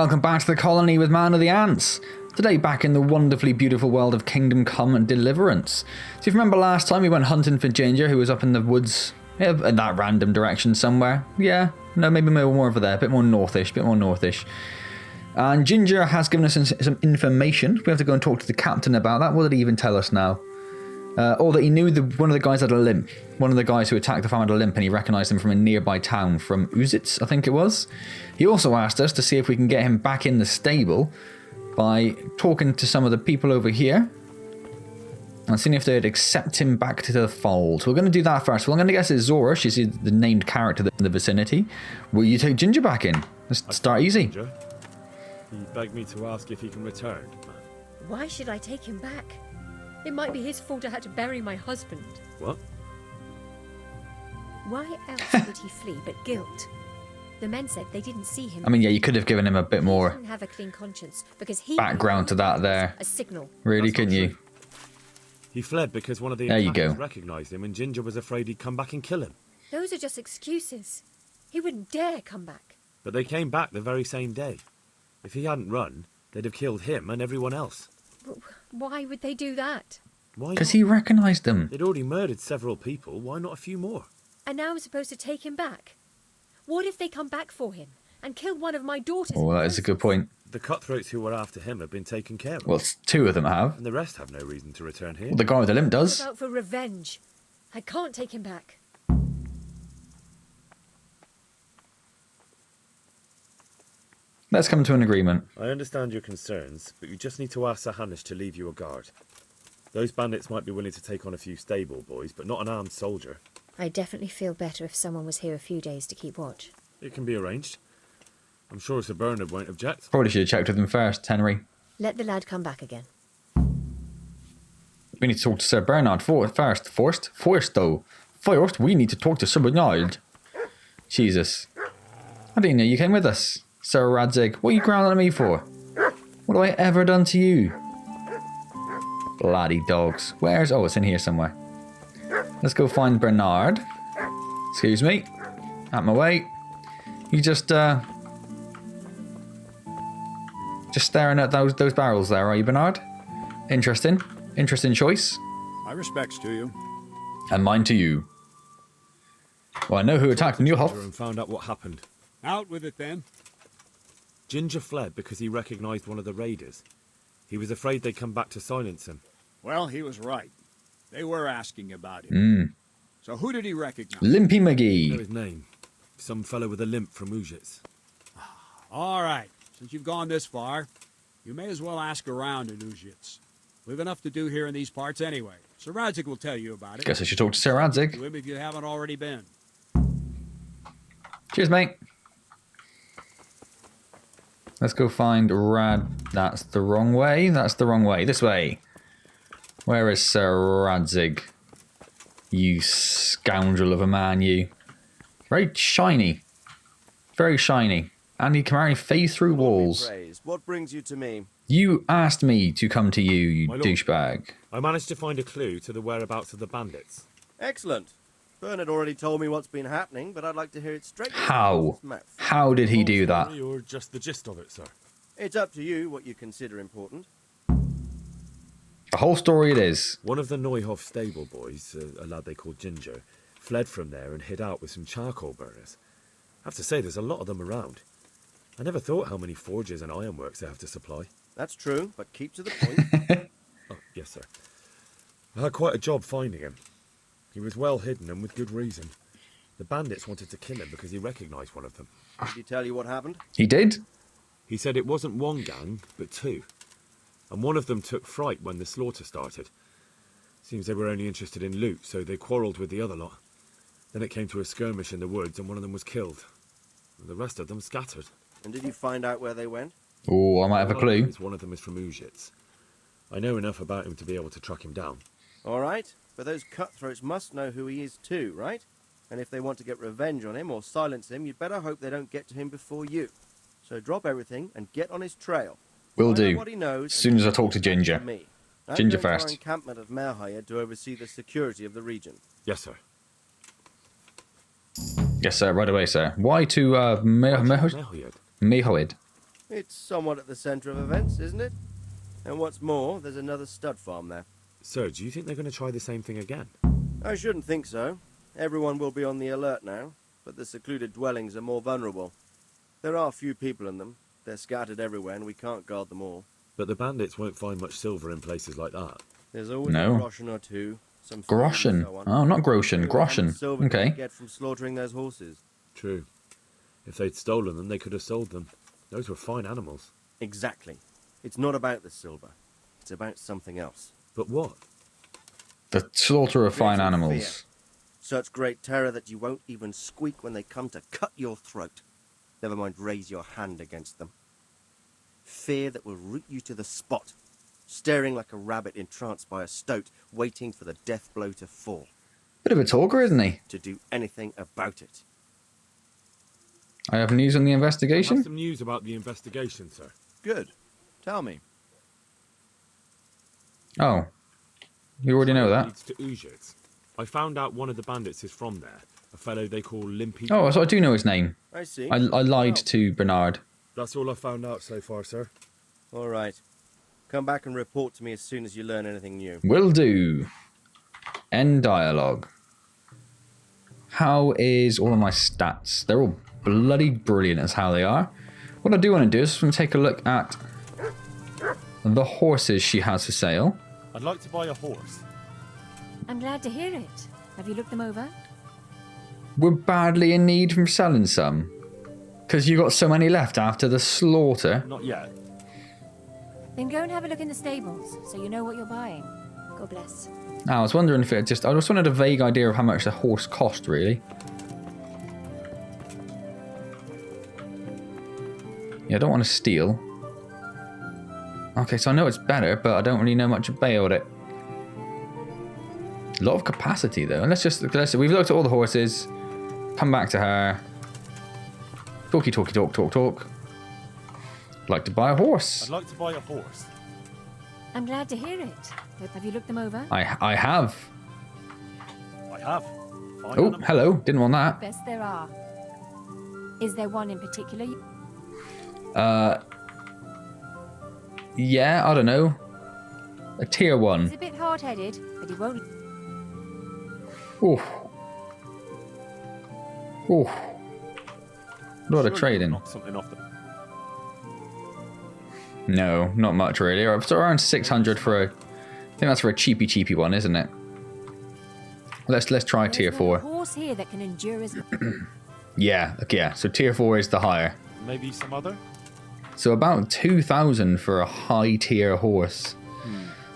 welcome back to the colony with Man of the Antz. Today back in the wonderfully beautiful world of Kingdom Come and Deliverance. So if you remember last time we went hunting for Ginger, who was up in the woods, in that random direction somewhere. Yeah, no, maybe more over there, a bit more northish. And Ginger has given us some information. We have to go and talk to the captain about that. What did he even tell us now? Or that he knew one of the guys had a limp. One of the guys who attacked the farm had a limp and he recognised him from a nearby town, from Uzitz, I think it was. He also asked us to see if we can get him back in the stable by talking to some of the people over here and seeing if they'd accept him back to the fold. So we're going to do that first. Well, I'm going to guess it's Zora. She's the named character in the vicinity. Will you take Ginger back in? Let's start easy. Ginger. He begged me to ask if he can return. Why should I take him back? It might be his fault I had to bury my husband. What? Why else would he flee but guilt? The men said they didn't see him. I mean, yeah, you could have given him a bit more he didn't have a clean conscience because he background to that there. A signal. Really, couldn't you? He fled because one of the attackers recognised him and Ginger was afraid he'd come back and kill him. Those are just excuses. He wouldn't dare come back. But they came back the very same day. If he hadn't run, they'd have killed him and everyone else. Why would they do that? Why? Because he recognised them. They'd already murdered several people. Why not a few more? And now I'm supposed to take him back? What if they come back for him and kill one of my daughters? Oh, that is a good point. The cutthroats who were after him have been taken care of. Well, two of them have. And the rest have no reason to return here. Well, the guy with the limp does. I'm out for revenge. I can't take him back. Let's come to an agreement. I understand your concerns, but you just need to ask Sir Hanish to leave you a guard. Those bandits might be willing to take on a few stable boys, but not an armed soldier. I'd definitely feel better if someone was here a few days to keep watch. It can be arranged. I'm sure Sir Bernard won't object. Probably should have checked with him first, Henry. Let the lad come back again. We need to talk to Sir Bernard first. First, we need to talk to Sir Bernard. Jesus. I didn't know you came with us. Sir Radzig, what are you growling at me for? What have I ever done to you? Bloody dogs. Where's... Oh, it's in here somewhere. Let's go find Bernard. Excuse me. Out my way. You just staring at those barrels there, are you, Bernard? Interesting. Interesting choice. My respects to you. And mine to you. Well, I know who attacked Newhoff. And found out what happened. Out with it, then. Ginger fled because he recognised one of the raiders. He was afraid they'd come back to silence him. Well, he was right. They were asking about him. So who did he recognize? Limpy I know mcgee. his name. Some fellow with a limp from Uzitz. All right. Since you've gone this far, you may as well ask around in Uzitz. We've enough to do here in these parts anyway. Sir Radzig will tell you about it. Guess I should talk to Sir Radzig. To him if you haven't already been. Cheers, mate. Let's go find Rad. That's the wrong way. That's the wrong way. This way. Where is Sir Radzig? You scoundrel of a man, you. Very shiny. Very shiny. And he can apparently phase through walls. What brings you to me? You asked me to come to you, you My lord. douchebag. I managed to find a clue to the whereabouts of the bandits. Excellent. Bernard already told me what's been happening, but I'd like to hear it straight from How? his mouth. How did he do that? Or just the gist of it, sir? It's up to you what you consider important. The whole story it is. One of the Neuhoff stable boys, a lad they called Ginger, fled from there and hid out with some charcoal burners. I have to say, there's a lot of them around. I never thought how many forges and ironworks they have to supply. That's true, but keep to the point. Oh, yes, sir. I had quite a job finding him. He was well hidden and with good reason. The bandits wanted to kill him because he recognised one of them. Did he tell you what happened? He did? He said it wasn't one gang, but two. And one of them took fright when the slaughter started. Seems they were only interested in loot, so they quarrelled with the other lot. Then it came to a skirmish in the woods and one of them was killed. And the rest of them scattered. And did you find out where they went? Oh, I might have a clue. One of them is from Uzitz. I know enough about him to be able to track him down. All right, but those cutthroats must know who he is too, right? And if they want to get revenge on him or silence him, you'd better hope they don't get to him before you. So drop everything and get on his trail. Will Find out do. what he knows As soon as I talk to Ginger. me. Ginger I'm going to our first. encampment at Merhayed to oversee the security of the region. Yes, sir. Yes, sir. Right away, sir. Why to Mehoid? Merhayed. Mehoid. It's somewhat at the centre of events, isn't it? And what's more, there's another stud farm there. So, do you think they're going to try the same thing again? I shouldn't think so. Everyone will be on the alert now, but the secluded dwellings are more vulnerable. There are few people in them. They're scattered everywhere and we can't guard them all. But the bandits won't find much silver in places like that. There's always No. a groschen or two. Some food Groschen. and so on. Oh, not groschen. How much Groschen. silver did Okay. they get from slaughtering those horses? True. If they'd stolen them, they could have sold them. Those were fine animals. Exactly. It's not about the silver. It's about something else. But what? The slaughter of fine Creating animals. fear. Such great terror that you won't even squeak when they come to cut your throat. Never mind raise your hand against them. Fear that will root you to the spot, staring like a rabbit entranced by a stoat, waiting for the death blow to fall, Bit of a talker, isn't he? to do anything about it. I have news on the I have investigation. some news about the investigation, sir. Good. Tell me. Oh. You already know that. Leads to Uzhitz. I found out one of the bandits is from there. A fellow they call Limpy. Oh, so I do know his name. I see. I lied Well, to Bernard. That's all I found out so far, sir. All right. Come back and report to me as soon as you learn anything new. Will do. End dialogue. How is all of my stats? They're all bloody brilliant as how they are. What I do want to do is I'm going to take a look at the horses she has for sale. I'd like to buy a horse. I'm glad to hear it. Have you looked them over? We're badly in need from selling some. Because you got so many left after the slaughter. Not yet. Then go and have a look in the stables, so you know what you're buying. God bless. I was wondering if I just wanted a vague idea of how much the horse cost, really. Yeah, I don't want to steal. Okay, so I know it's better, but I don't really know much about it. A lot of capacity, though. And we've looked at all the horses. Come back to her. Talky, talky, talk, talk, talk. Like to buy a horse. I'd like to buy a horse. I'm glad to hear it. But have you looked them over? I have. I have. Fine Oh, animal. hello. Didn't want that. Best there are. Is there one in particular? Yeah, I don't know. A tier He's 1. a bit hard-headed, but he won't. Oof. Oof. What a Surely trade you'll in. knock something off the... No, not much really. So around 600 for a... I think that's for a cheapy one, isn't it? Let's try There's tier no 4. horse here that can endure as. Yeah, okay, yeah. So tier 4 is the higher. Maybe some other? So about 2,000 for a high tier horse.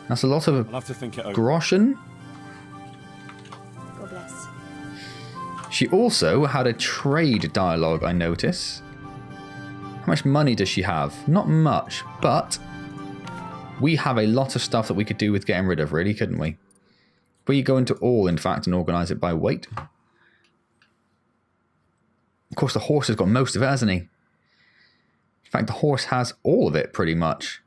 That's a lot of I'll have to think it over. groschen. God bless. She also had a trade dialogue, I notice. How much money does she have? Not much, but we have a lot of stuff that we could do with getting rid of, really, couldn't we? We go into all, in fact, and organise it by weight. Of course, the horse has got most of it, hasn't he? In fact, the horse has all of it, pretty much.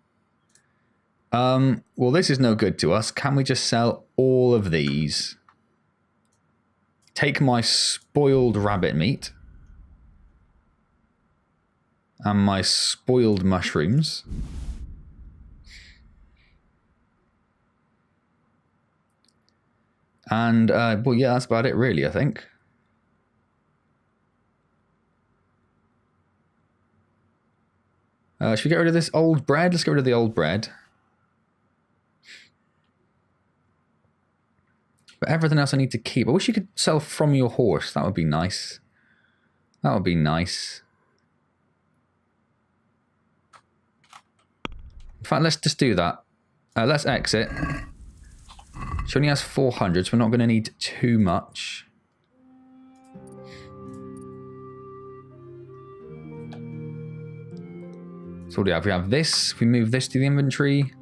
Well, this is no good to us. Can we just sell all of these? Take my spoiled rabbit meat. And my spoiled mushrooms. And, well, yeah, that's about it, really, I think. Should we get rid of this old bread? Let's get rid of the old bread. But everything else I need to keep. I wish you could sell from your horse. That would be nice. That would be nice. In fact, let's just do that. Let's exit. She only has 400, so we're not going to need too much. So what do we have? We have this. If we move this to the inventory.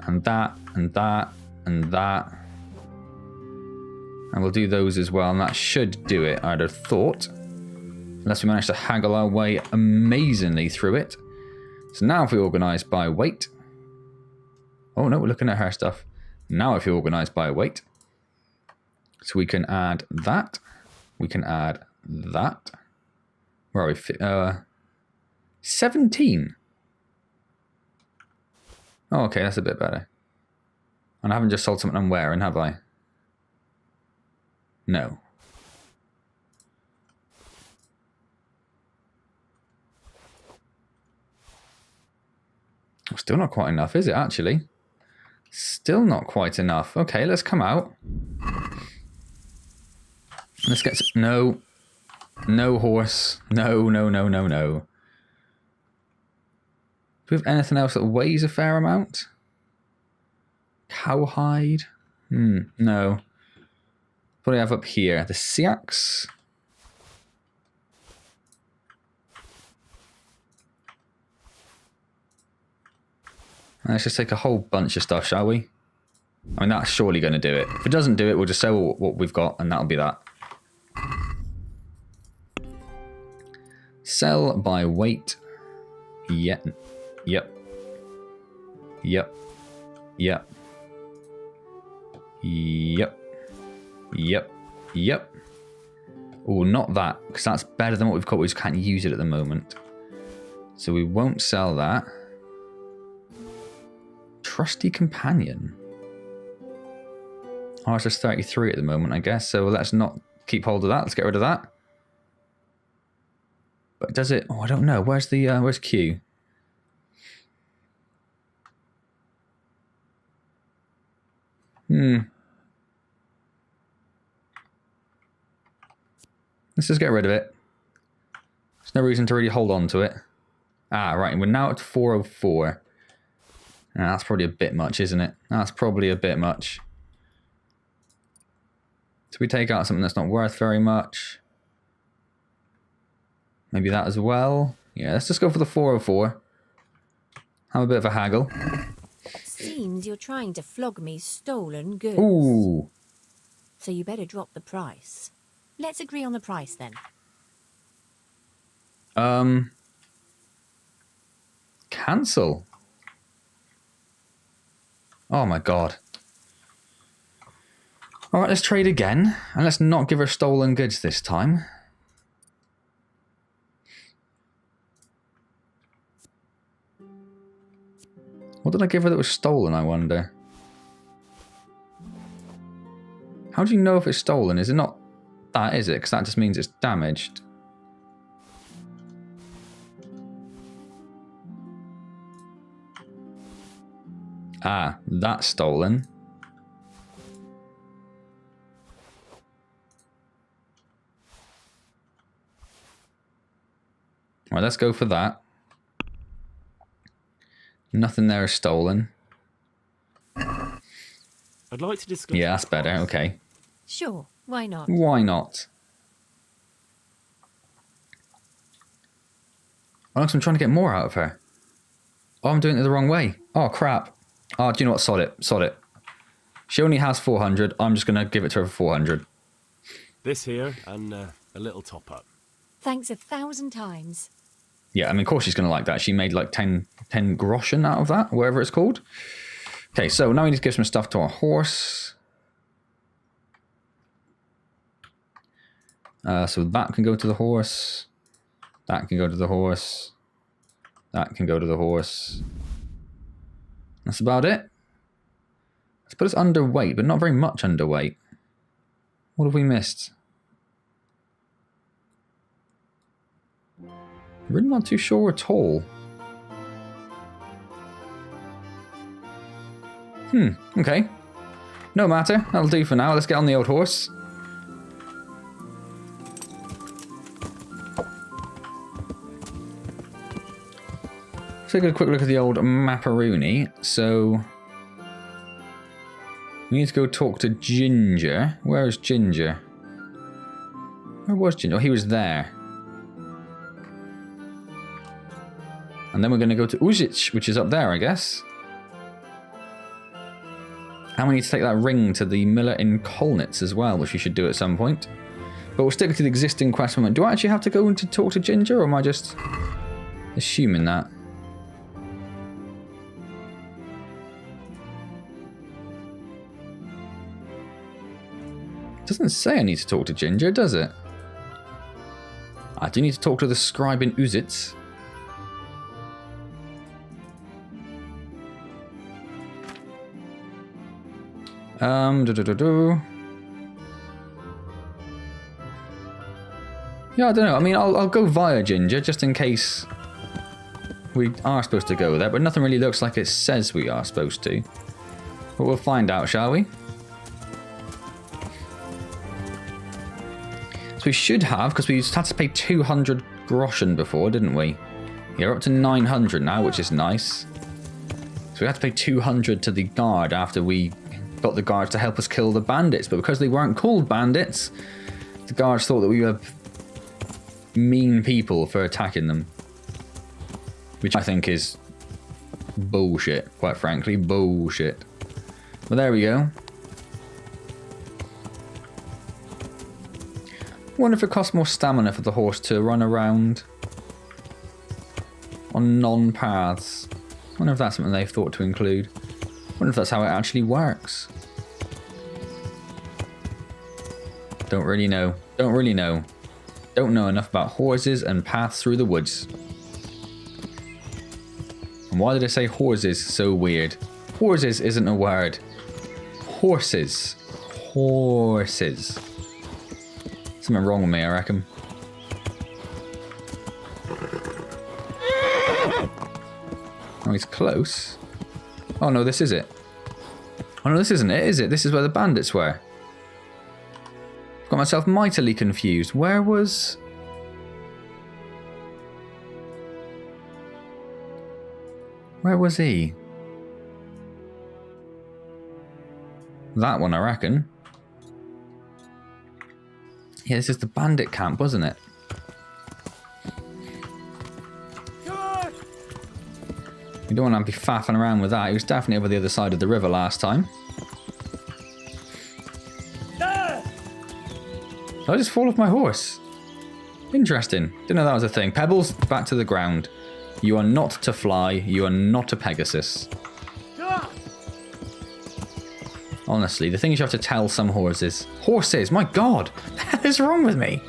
And that, and that, and that. And we'll do those as well, and that should do it, I'd have thought. Unless we manage to haggle our way amazingly through it. So now if we organise by weight. Oh no, we're looking at her stuff. Now if you organise by weight. So we can add that. We can add that. Where are we? 17. Oh, okay, that's a bit better. And I haven't just sold something I'm wearing, have I? No. Still not quite enough, is it, actually? Still not quite enough. Okay, let's come out. Let's get some... No. No horse. No, no, no, no, no. Do we have anything else that weighs a fair amount? Cowhide? No. What do we have up here? The Siaks? Let's just take a whole bunch of stuff, shall we? I mean, that's surely going to do it. If it doesn't do it, we'll just sell what we've got, and that'll be that. Sell by weight. Yep. Yep. Yep. Yep. Yep. Yep. Yep. Oh, not that, because that's better than what we've got. We just can't use it at the moment. So we won't sell that. Trusty companion. Oh, it's just 33 at the moment, I guess. So let's not keep hold of that. Let's get rid of that. But does it? Oh, I don't know. Where's the where's Q? Let's just get rid of it. There's no reason to really hold on to it. Ah, right. We're now at 404. Nah, that's probably a bit much, isn't it? That's probably a bit much. So we take out something that's not worth very much. Maybe that as well. Yeah, let's just go for the 404. Have a bit of a haggle. Seems you're trying to flog me stolen goods. Ooh. So you better drop the price. Let's agree on the price then. Cancel. Oh my god. Alright, let's trade again. And let's not give her stolen goods this time. What did I give her that was stolen, I wonder? How do you know if it's stolen? Is it not that, is it? Because that just means it's damaged. Ah, that's stolen. Alright, let's go for that. Nothing there is stolen. I'd like to discuss... Yeah, that's better. Okay. Sure, why not? Why not? Oh, I'm trying to get more out of her. Oh, I'm doing it the wrong way. Oh, crap. Oh, do you know what? Sod it. Sod it. She only has 400. I'm just going to give it to her for 400. This here, and a little top-up. Thanks 1,000 times. Yeah, I mean, of course she's going to like that. She made like 10 groschen out of that, whatever it's called. Okay, so now we need to give some stuff to our horse. So that can go to the horse. That can go to the horse. That can go to the horse. That's about it. Let's put us underweight, but not very much underweight. What have we missed? Really not too sure at all. Okay. No matter. That'll do for now. Let's get on the old horse. Let's take a quick look at the old Maparoni. So we need to go talk to Ginger. Where is Ginger? Where was Ginger? Oh, he was there. And then we're going to go to Uzic, which is up there, I guess. And we need to take that ring to the miller in Kolnitz as well, which we should do at some point. But we'll stick to the existing quest moment. Do I actually have to go to talk to Ginger, or am I just assuming that? It doesn't say I need to talk to Ginger, does it? I do need to talk to the scribe in Uzitz. Yeah, I don't know. I mean, I'll go via Ginger just in case we are supposed to go there, but nothing really looks like it says we are supposed to. But we'll find out, shall we? So we should have, because we had to pay 200 groschen before, didn't we? Yeah, we're up to 900 now, which is nice. So we had to pay 200 to the guard after we got the guards to help us kill the bandits. But because they weren't called bandits, the guards thought that we were mean people for attacking them. Which I think is bullshit, quite frankly. Bullshit. But there we go. I wonder if it costs more stamina for the horse to run around on non-paths. I wonder if that's something they've thought to include. I wonder if that's how it actually works. Don't really know. Don't really know. Don't know enough about horses and paths through the woods. And why did I say horses so weird? Horses isn't a word. Horses. Horses. Something wrong with me, I reckon. Oh, he's close. Oh no, this is it. Oh no, this isn't it, is it? This is where the bandits were. Got myself mightily confused. Where was... Where was he? That one, I reckon. Yeah, this is the bandit camp, wasn't it? You don't want to be faffing around with that. He was definitely over the other side of the river last time. Did I just fall off my horse? Interesting. Didn't know that was a thing. Pebbles, back to the ground. You are not to fly. You are not a Pegasus. Honestly, the things you have to tell some horses. Horses, my god! What the hell is wrong with me?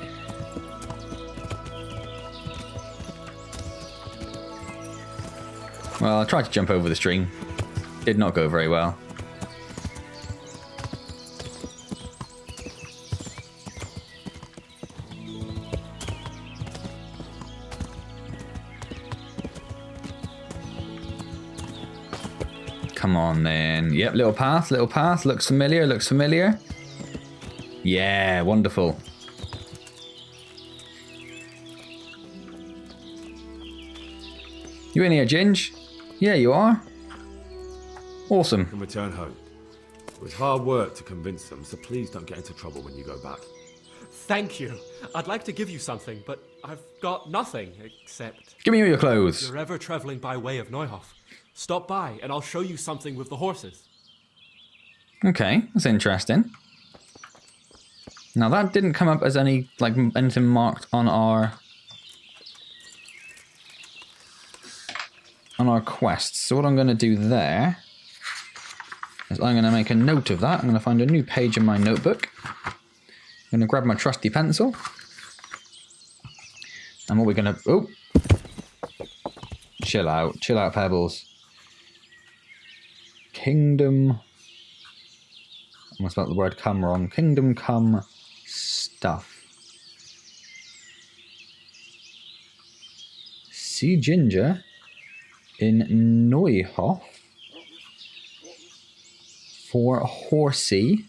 Well, I tried to jump over the stream. Did not go very well. Come on then. Yep, little path, little path. Looks familiar, looks familiar. Yeah, wonderful. You in here, Ginge? Yeah, you are. Awesome. Can return home. It was hard work to convince them, so please don't get into trouble when you go back. Thank you. I'd like to give you something, but I've got nothing except... Give me your clothes. If you're ever traveling by way of Neuhof, stop by and I'll show you something with the horses. Okay, that's interesting. Now that didn't come up as anything marked on our quests. So what I'm going to do there is I'm going to make a note of that. I'm going to find a new page in my notebook. I'm going to grab my trusty pencil. And what we're going to... Oh! Chill out, Pebbles. Kingdom... I almost spelled the word come wrong. Kingdom come stuff. See Ginger in Neuhof for horsey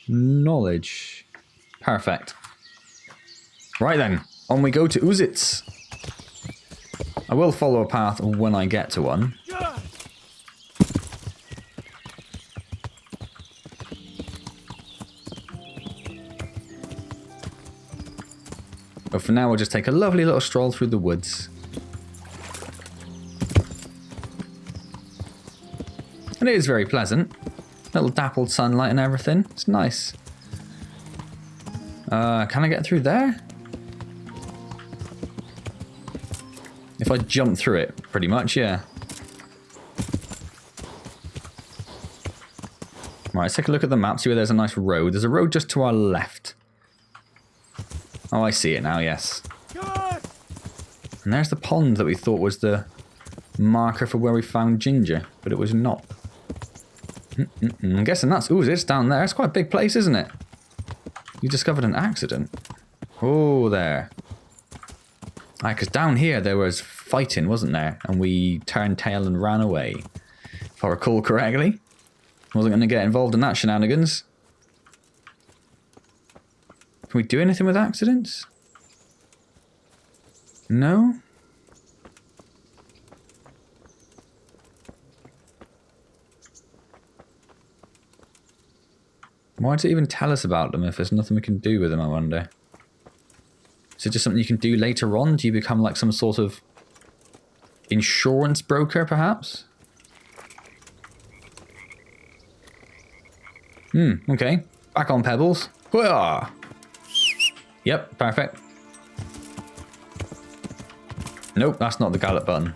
knowledge. Perfect. Right then, on we go to Uzitz. I will follow a path when I get to one. But for now, we'll just take a lovely little stroll through the woods. And it is very pleasant. Little dappled sunlight and everything. It's nice. Can I get through there? If I jump through it, pretty much, yeah. Right, let's take a look at the map, see where there's a nice road. There's a road just to our left. Oh, I see it now, yes. And there's the pond that we thought was the marker for where we found Ginger, but it was not. I'm guessing that's... Ooh, it's down there. It's quite a big place, isn't it? You discovered an accident. Oh, there. Because down here there was fighting, wasn't there? And we turned tail and ran away. If I recall correctly. Wasn't going to get involved in that shenanigans. Can we do anything with accidents? No? Why does it even tell us about them if there's nothing we can do with them, I wonder? Is it just something you can do later on? Do you become like some sort of insurance broker, perhaps? Okay. Back on Pebbles. Hooah! Yep, perfect. Nope, that's not the gallop button.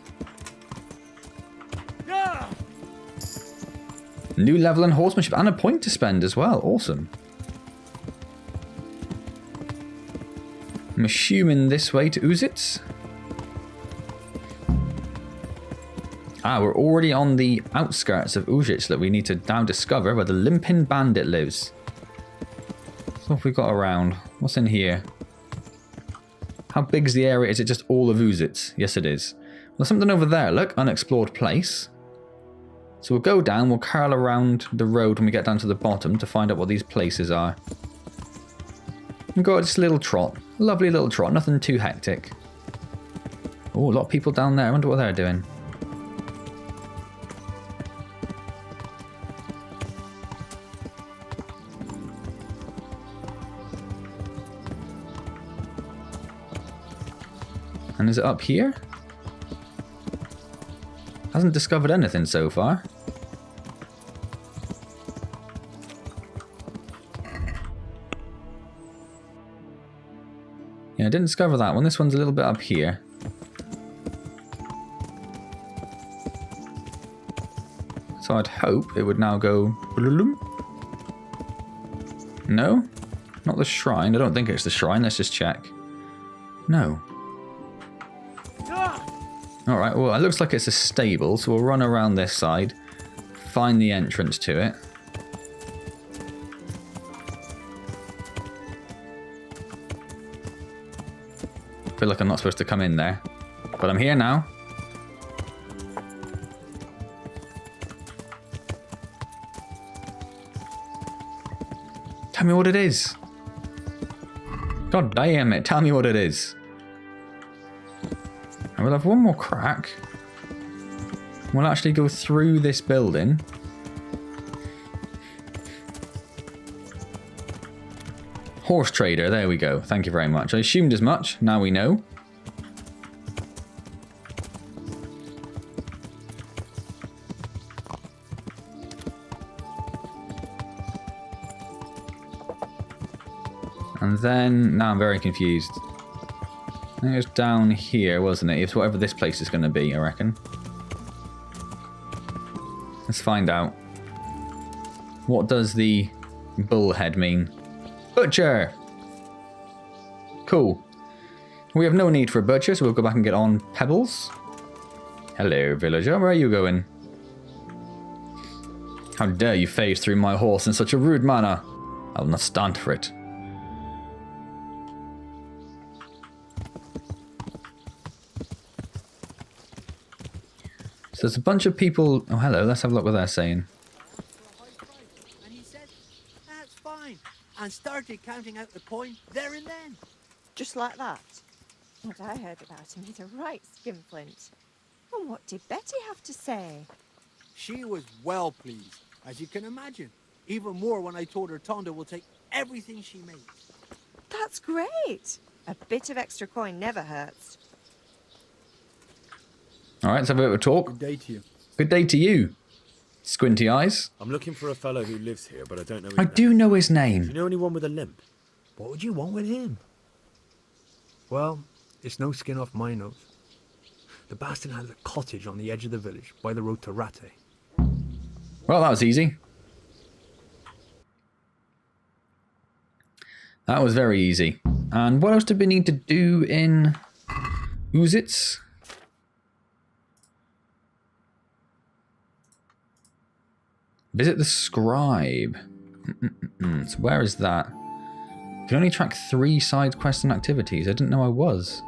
New level in horsemanship and a point to spend as well. Awesome. I'm assuming this way to Uzits. Ah, we're already on the outskirts of Uzits that we need to now discover where the limping bandit lives. So what have we got around? What's in here? How big's the area? Is it just all of Uzits? Yes, it is. There's something over there. Look, unexplored place. So we'll go down, we'll curl around the road when we get down to the bottom to find out what these places are. And go at this little trot. Lovely little trot, nothing too hectic. Oh, a lot of people down there. I wonder what they're doing. And is it up here? Hasn't discovered anything so far. Yeah, I didn't discover that one. This one's a little bit up here. So I'd hope it would now go... No? Not the shrine. I don't think it's the shrine. Let's just check. No. Alright, well, it looks like it's a stable, so we'll run around this side, find the entrance to it. I feel like I'm not supposed to come in there, but I'm here now. Tell me what it is. God damn it, tell me what it is. And we'll have one more crack. We'll actually go through this building. Horse trader, there we go. Thank you very much. I assumed as much. Now we know. And then, now I'm very confused. I think it was down here, wasn't it? It's whatever this place is going to be, I reckon. Let's find out. What does the bullhead mean? Butcher! Cool. We have no need for a butcher, so we'll go back and get on Pebbles. Hello, villager. Where are you going? How dare you phase through my horse in such a rude manner? I will not stand for it. So there's a bunch of people... Oh, hello. Let's have a look what they're saying. And he said, that's fine. And started counting out the coin there and then. Just like that? What I heard about him is a right skinflint. And what did Betty have to say? She was well pleased, as you can imagine. Even more when I told her Tonda will take everything she makes. That's great. A bit of extra coin never hurts. Alright, let's have a bit of a talk. Good day to you. Good day to you. Squinty eyes. I'm looking for a fellow who lives here, but I don't know his I name. do know his Do name. you know anyone with a limp? What would you want with him? Well, it's no skin off my nose. The bastard has a cottage on the edge of the village, by the road to Ratte. Well, that was easy. That was very easy. And what else did we need to do in Uzits? Visit the scribe. So where is that? You can only track 3 side quests and activities. I didn't know I was.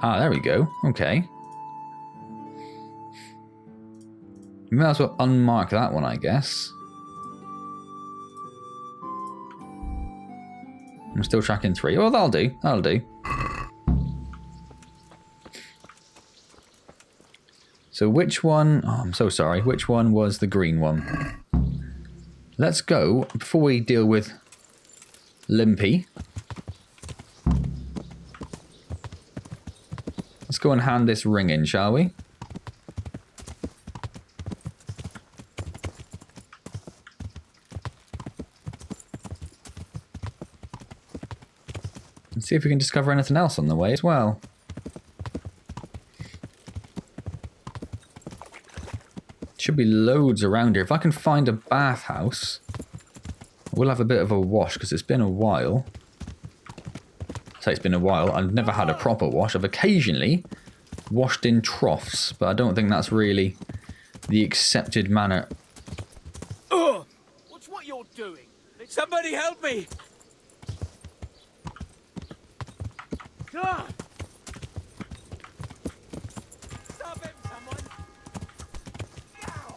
Ah, there we go. Okay. We might as well unmark that one, I guess. I'm still tracking 3. Oh, that'll do. That'll do. So which one... Oh, I'm so sorry. Which one was the green one? Let's go, before we deal with Limpy. Let's go and hand this ring in, shall we? And see if we can discover anything else on the way as well. Should be loads around here. If I can find a bathhouse, we'll have a bit of a wash because it's been a while. I say it's been a while. I've never had a proper wash. I've occasionally washed in troughs, but I don't think that's really the accepted manner. Ugh! What's what you're doing? Somebody help me! Ah! Stop him, someone! Ow!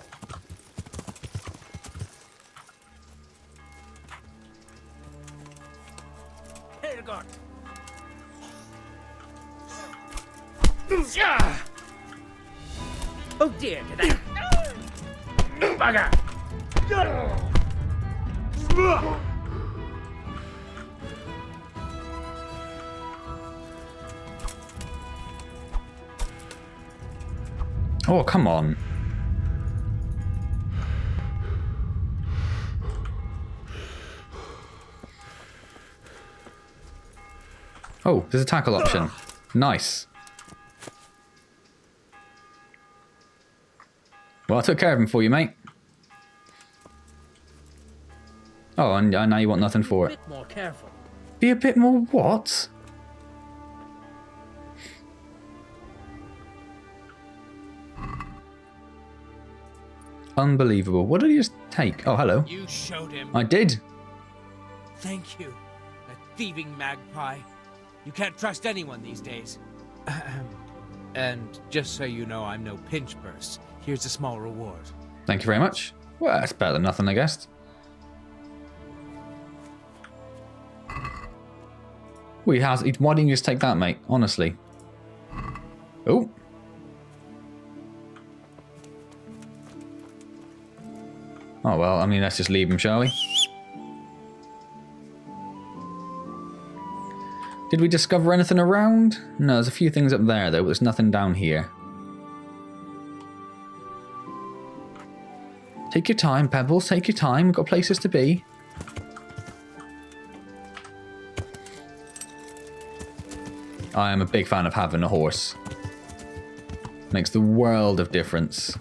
Herrgott! Oh dear, did I... Bugger! Oh, come on. Oh, there's a tackle option. Nice. Well, I took care of him for you, mate. Oh, and now you want nothing for it. Be a bit more careful. Be a bit more what? Unbelievable. What did he just take? Oh, hello. You showed him. I did. Thank you. That thieving magpie. You can't trust anyone these days. And just so you know, I'm no pinch purse. Here's a small reward. Thank you very much. Well, that's better than nothing, I guess. Why didn't you just take that, mate? Honestly. Oh. Oh, well, I mean, let's just leave him, shall we? Did we discover anything around? No, there's a few things up there, though, but there's nothing down here. Take your time, Pebbles, take your time. We've got places to be. I am a big fan of having a horse. Makes the world of difference.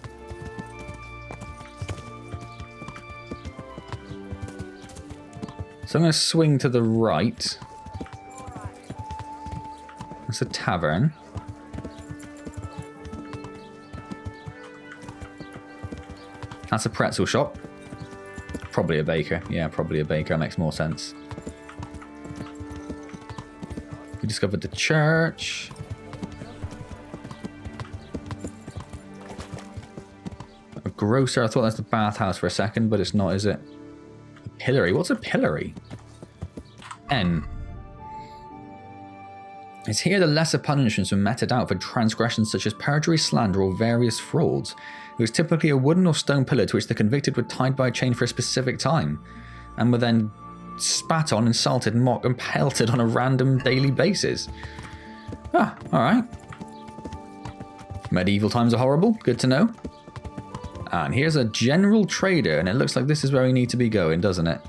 So I'm going to swing to the right. That's a tavern. That's a pretzel shop. Probably a baker. Yeah, probably a baker. That makes more sense. We discovered the church. A grocer. I thought that's the bathhouse for a second, but it's not, is it? A pillory. What's a pillory? N. It's here the lesser punishments were meted out for transgressions such as perjury, slander, or various frauds. It was typically a wooden or stone pillar to which the convicted were tied by a chain for a specific time, and were then spat on, insulted, mocked, and pelted on a random daily basis. Ah, alright. Medieval times are horrible, good to know. And here's a general trader, and it looks like this is where we need to be going, doesn't it?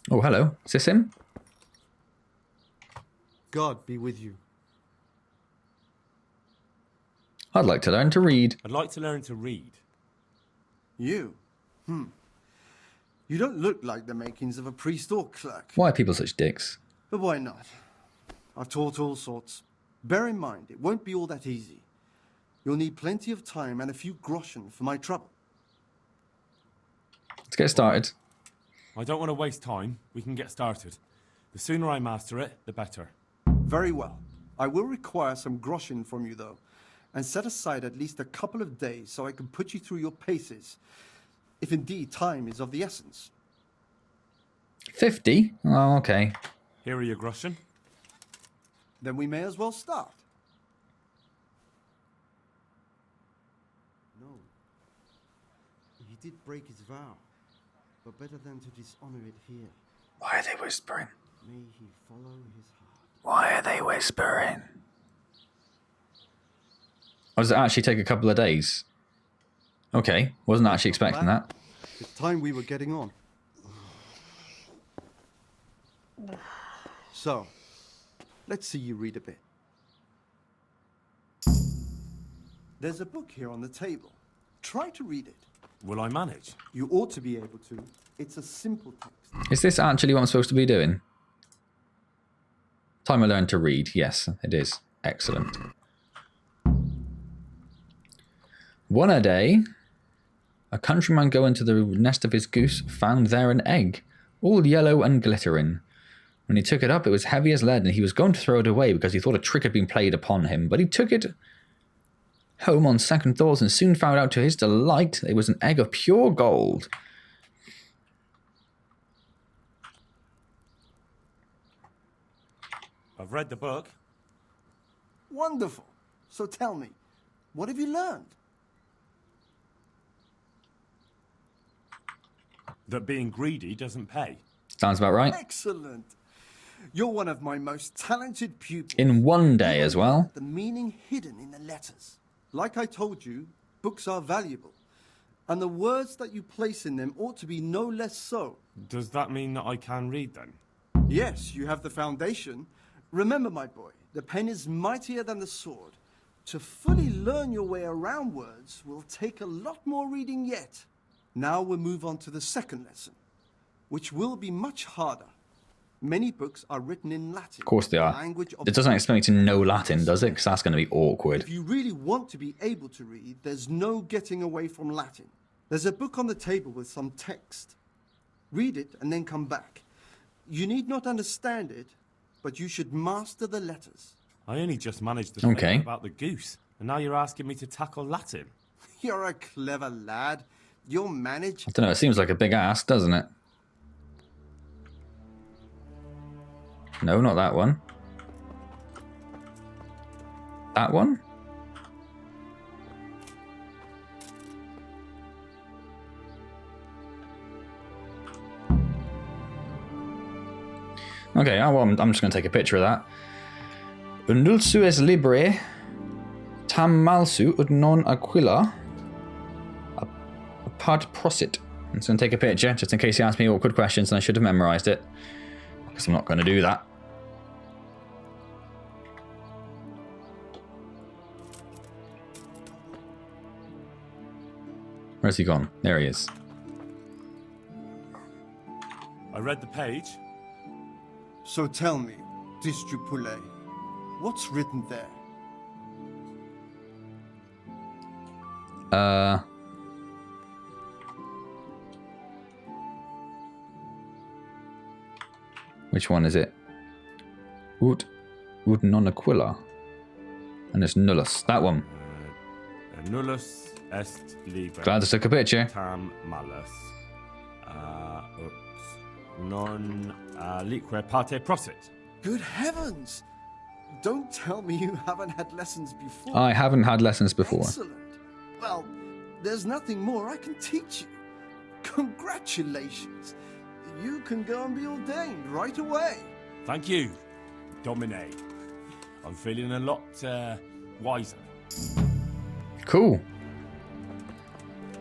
Oh, hello. Is this him? God be with you. I'd like to learn to read. I'd like to learn to read. You? You don't look like the makings of a priest or clerk. Why are people such dicks? But why not? I've taught all sorts. Bear in mind, it won't be all that easy. You'll need plenty of time and a few groschen for my trouble. Let's get started. I don't want to waste time. We can get started. The sooner I master it, the better. Very well. I will require some groschen from you, though, and set aside at least a couple of days so I can put you through your paces, if indeed time is of the essence. 50? Oh, okay. Here are your groschen. Then we may as well start. No. He did break his vow, but better than to dishonor it here. Why are they whispering? May he follow his heart. Why are they whispering? Or does it actually take a couple of days? Okay, wasn't actually expecting that. It's time we were getting on. So, let's see you read a bit. There's a book here on the table. Try to read it. Will I manage? You ought to be able to. It's a simple text. Is this actually what I'm supposed to be doing? Time I learned to read. Yes, it is. Excellent. One a day, a countryman going to the nest of his goose found there an egg, all yellow and glittering. When he took it up, it was heavy as lead, and he was going to throw it away because he thought a trick had been played upon him. But he took it home on second thoughts and soon found out to his delight it was an egg of pure gold. I've read the book. Wonderful. So tell me, what have you learned? That being greedy doesn't pay. Sounds about right. Excellent. You're one of my most talented pupils. In one day as well. The meaning hidden in the letters. Like I told you, books are valuable. And the words that you place in them ought to be no less so. Does that mean that I can read then? Yes, you have the foundation. Remember, my boy, the pen is mightier than the sword. To fully learn your way around words will take a lot more reading yet. Now we'll move on to the second lesson, which will be much harder. Many books are written in Latin. Of course they are. It doesn't expect me to know Latin, does it? Because that's going to be awkward. If you really want to be able to read, there's no getting away from Latin. There's a book on the table with some text. Read it and then come back. You need not understand it, but you should master the letters. I only just managed the thing about the goose, and now you're asking me to tackle Latin. You're a clever lad. You'll manage. I don't know, it seems like a big ask, doesn't it? No, not that one. That one? Okay, well, I'm just going to take a picture of that. Undulsu es libre, tam malsu ut non aquila, apart prosit. I'm just going to take a picture, just in case he asks me awkward questions and I should have memorised it. Because I'm not going to do that. Where's he gone? There he is. I read the page. So tell me, Distrupule, what's written there? Which one is it? Ut non aquila. And it's nullus. That one. Nullus est liber. Glad I took a picture. Tam malus. Ut non lique parte prosit. Good heavens! Don't tell me you haven't had lessons before. I haven't had lessons before. Excellent. Well, there's nothing more I can teach you. Congratulations. You can go and be ordained right away. Thank you, Domine. I'm feeling a lot wiser. Cool.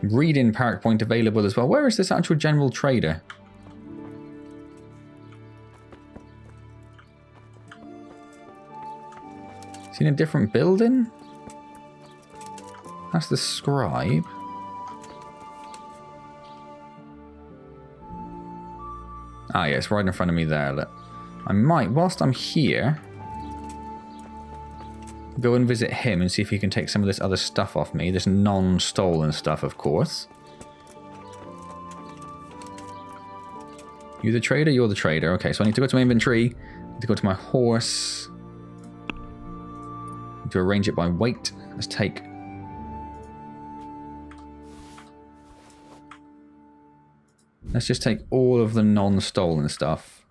Reading PowerPoint available as well. Where is this actual general trader? Is he in a different building? That's the scribe. Ah, yeah, it's right in front of me there. Look. I might, whilst I'm here, go and visit him and see if he can take some of this other stuff off me. This non-stolen stuff, of course. You the trader? You're the trader. Okay, so I need to go to my inventory. I need to go to my horse. I need to arrange it by weight. Let's take... Let's just take all of the non-stolen stuff.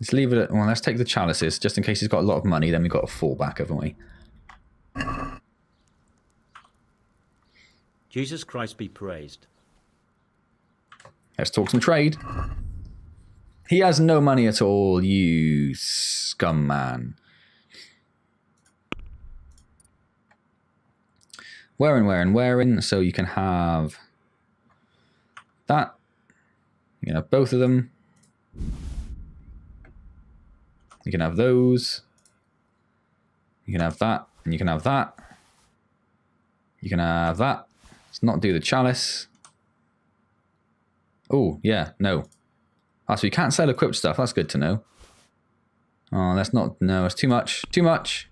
Let's leave it at... Well, let's take the chalices, just in case he's got a lot of money, then we've got a fallback, haven't we? Jesus Christ be praised. Let's talk some trade. He has no money at all, you scum man. Wherein. So you can have that. You can have both of them. You can have those. You can have that. And you can have that. You can have that. Let's not do the chalice. Oh, yeah, no. Ah, so you can't sell equipped stuff. That's good to know. Oh, that's not... No, it's too much. Too much.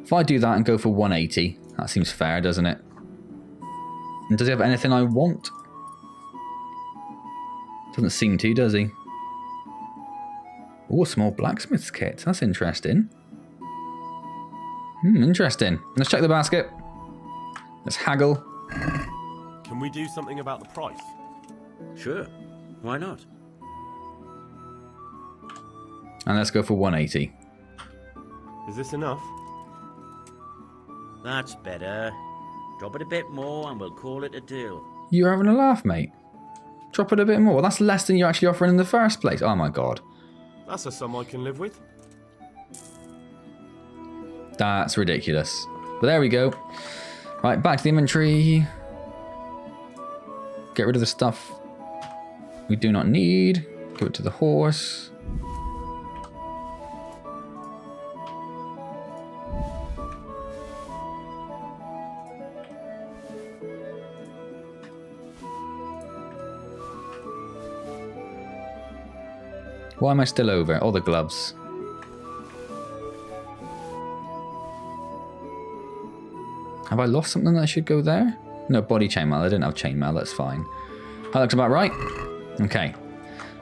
If I do that and go for 180, that seems fair, doesn't it? And does he have anything I want? Doesn't seem to, does he? Oh, a small blacksmith's kit. That's interesting. Interesting. Let's check the basket. Let's haggle. Can we do something about the price? Sure. Why not? And let's go for 180. Is this enough? That's better. Drop it a bit more and we'll call it a deal. You're having a laugh, mate. Drop it a bit more. That's less than you're actually offering in the first place. Oh my god. That's a sum I can live with. That's ridiculous. But there we go. Right, back to the inventory. Get rid of the stuff we do not need. Give it to the horse. Why am I still over? Oh, the gloves. Have I lost something that should go there? No, body chainmail. I didn't have chainmail. That's fine. That looks about right. Okay.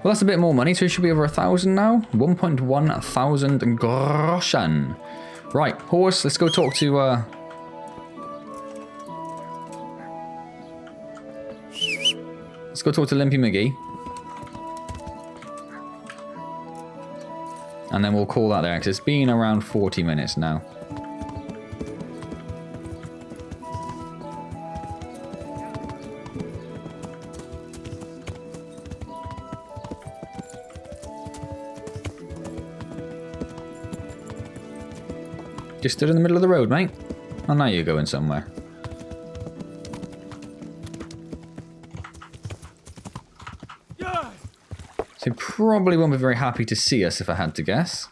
Well, that's a bit more money, so it should be over 1,000 now. 1.1 thousand groschen. Right, horse. Let's go talk to... Let's go talk to Limpy McGee. And then we'll call that there, because it's been around 40 minutes now. Just stood in the middle of the road, mate. Oh, now you're going somewhere. So he probably won't be very happy to see us if I had to guess.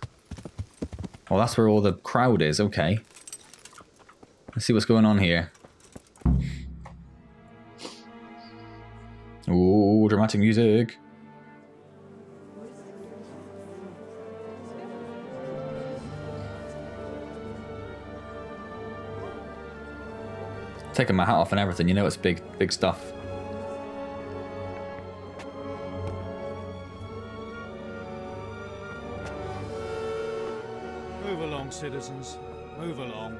Oh, that's where all the crowd is. Okay. Let's see what's going on here. Ooh, dramatic music. Taking my hat off and everything, you know it's big stuff. Move along, citizens. Move along.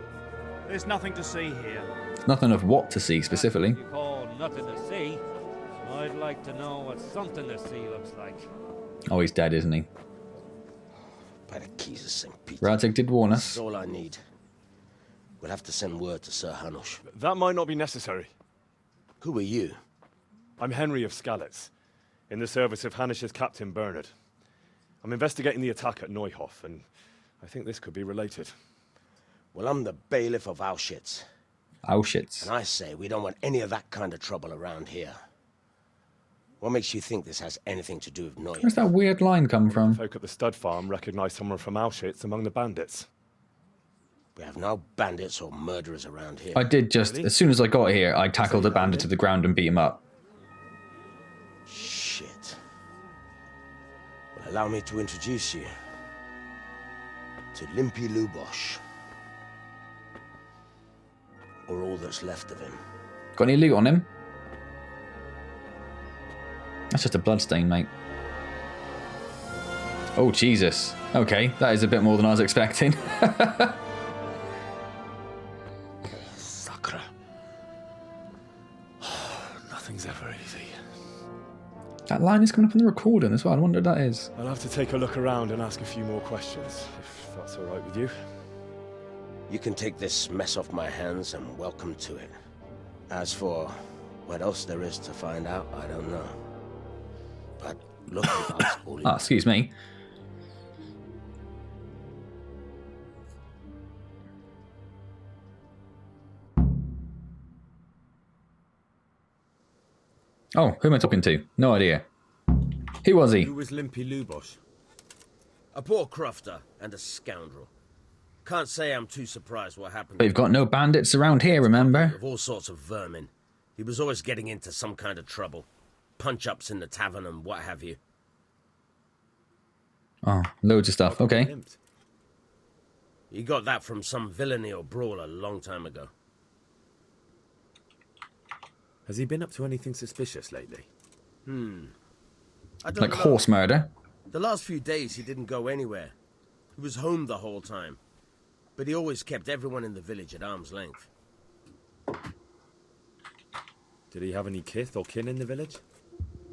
There's nothing to see here. Nothing of what to see specifically. You call nothing to see? I'd like to know what something to see looks like. Oh, he's dead, isn't he? By the keys of St. Peter. Radzik did warn us. That's all I need. We'll have to send word to Sir Hanush. That might not be necessary. Who are you? I'm Henry of Skalitz, in the service of Hanush's Captain Bernard. I'm investigating the attack at Neuhof, and I think this could be related. Well, I'm the bailiff of Auschwitz. Auschwitz. And I say we don't want any of that kind of trouble around here. What makes you think this has anything to do with Neuhoff? Where's that weird line come from? Folk at the stud farm recognise someone from Auschwitz among the bandits. We have no bandits or murderers around here. I did just, as soon as I got here, I tackled a bandit to the ground and beat him up. Shit. Well, allow me to introduce you to Limpy Lubosh. Or all that's left of him. Got any loot on him? That's just a bloodstain, mate. Oh, Jesus. Okay, that is a bit more than I was expecting. Sakra. Nothing's ever easy. That line is coming up on the recording as well. I wonder what that is. I'll have to take a look around and ask a few more questions, if that's all right with you. You can take this mess off my hands and welcome to it. As for what else there is to find out, I don't know. But look at us all. Ah, excuse me. Oh, who am I talking to? No idea. Who was he? Who was Limpy Lubosh? A poor crofter and a scoundrel. Can't say I'm too surprised what happened. But you've got no bandits around here, remember? Of all sorts of vermin. He was always getting into some kind of trouble. Punch-ups in the tavern and what have you. Oh, loads of stuff. Okay. He got that from some villainy or brawl a long time ago. Has he been up to anything suspicious lately? I don't Like know. horse murder? The last few days he didn't go anywhere. He was home the whole time. But he always kept everyone in the village at arm's length. Did he have any kith or kin in the village?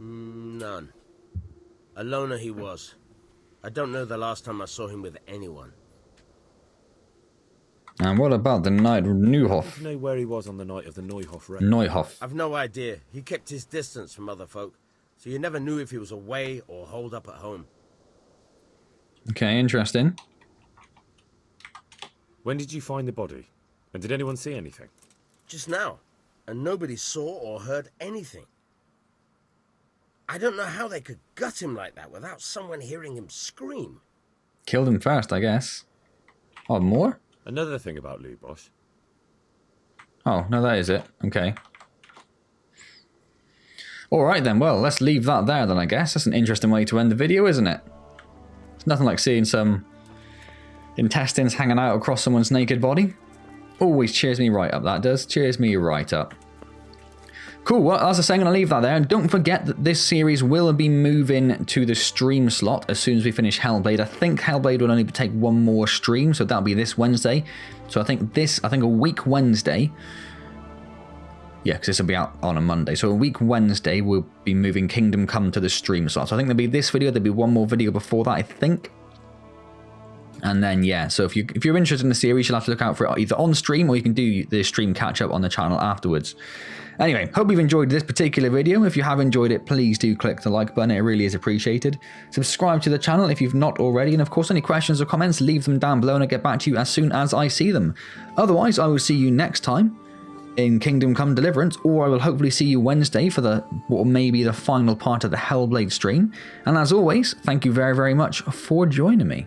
None. A loner he was. I don't know the last time I saw him with anyone. And what about the night of Neuhoff? Do you know where he was on the night of the Neuhoff raid? Neuhoff. I've no idea. He kept his distance from other folk, so you never knew if he was away or holed up at home. Okay, interesting. When did you find the body? And did anyone see anything? Just now. And nobody saw or heard anything. I don't know how they could gut him like that without someone hearing him scream. Killed him first, I guess. Oh, more? Another thing about Lubosh. Oh, no, that is it. Okay. Alright then, well, let's leave that there then, I guess. That's an interesting way to end the video, isn't it? It's nothing like seeing some intestines hanging out across someone's naked body. Always cheers me right up, that does. Cheers me right up. Cool, well, as I say, I'm going to leave that there. And don't forget that this series will be moving to the stream slot as soon as we finish Hellblade. I think Hellblade will only take one more stream, so that'll be this Wednesday. So I think a week Wednesday. Yeah, because this will be out on a Monday. So a week Wednesday, we'll be moving Kingdom Come to the stream slot. So I think there'll be this video, there'll be one more video before that, I think. And then, yeah, so if you're interested in the series, you'll have to look out for it either on stream or you can do the stream catch-up on the channel afterwards. Anyway, hope you've enjoyed this particular video. If you have enjoyed it, please do click the like button. It really is appreciated. Subscribe to the channel if you've not already. And of course, any questions or comments, leave them down below and I'll get back to you as soon as I see them. Otherwise, I will see you next time in Kingdom Come Deliverance, or I will hopefully see you Wednesday for what may be the final part of the Hellblade stream. And as always, thank you very, very much for joining me.